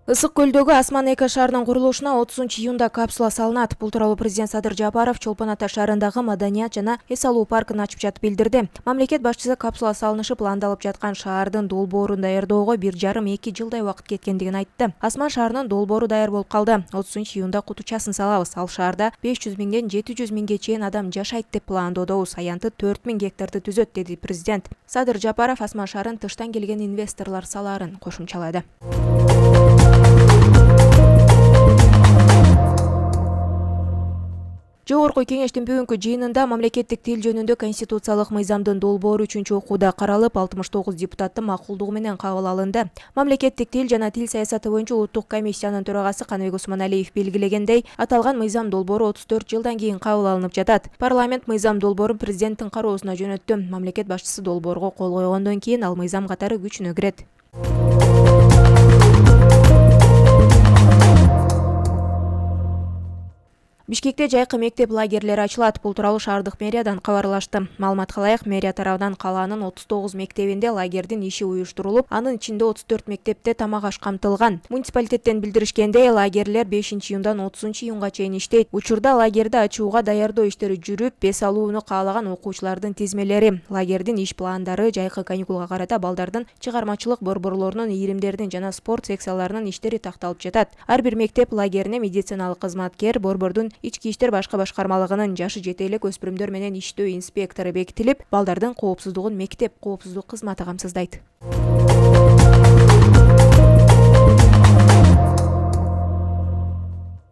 Ысык көлдөгү Асман Эко шаарынын курулушуна 30-июнда капсула салынат. Бул тууралуу президент Садыр Жапаров Чолпон Ата шаарындагы маданият жана эс алуу паркын ачып жатып билдирди. Мамлекет башчысы капсула салынышы пландалып жаткан шаардын долбоорун даярдоого 1,5-2 жылдай убакыт кеткендигин айтты. Асман шаарынын долбоору даяр болуп калды. 30-июнда кутучасын салабыз. Ал шаарда 500 миңден 700 миңге чейин адам жашайт деп пландоодобуз. Аянты 4000 гектарды түзөт, деди президент. Садыр Жапаров Асман шаарын тыштан келген инвесторлор салаарын кошумчалады. Жогорку кеңештин бүгүнкү жыйынында мамлекеттик тил жөнүндө конституциялык мыйзамдын долбоору 3-окууда каралып, 69 депутаттын макулдугу менен кабыл алынды. Мамлекеттик тил жана тил саясаты боюнча улуттук комиссиянын төрагасы Каныбек Усманалиев белгилегендей, аталган мыйзам долбоору 34 жылдан кийин кабыл алынып жатат. Парламент мыйзам долбоорун президенттин кароосуна жөнөттү. Мамлекет башчысы долбоорго кол койгондон кийин ал мыйзам катары күчүнө кирет. Бишкекте жайкы мектеп лагерлери ачылат. Бул тууралуу шаардык мэриядан кабарлашты. Маалыматка ылайык, мэрия тарабынан калаанын 39 мектебинде лагердин иши уюштурулуп, анын ичинде 34 мектепте тамак аш камтылган. Муниципалитеттен билдиришкендей, лагерлер 5-июндан 30-июнга чейин иштейт. Учурда лагерди ачууга даярдоо иштери жүрүп, эс алууну каалаган окуучулардын тизмелери, лагердин иш пландары, жайкы каникулга карата балдардын чыгармачылык борборлорунун, ийримдердин жана спорт секцияларынын иштери такталып жатат. Ар бир мектеп лагерине медициналык кызматкер, борбордун ички иштер башкы башкармалыгынын жашы жете элек өспүрүмдөр менен иштөө инспектору бекитилип, балдардын коопсуздугун мектеп коопсуздук кызматы камсыздайт.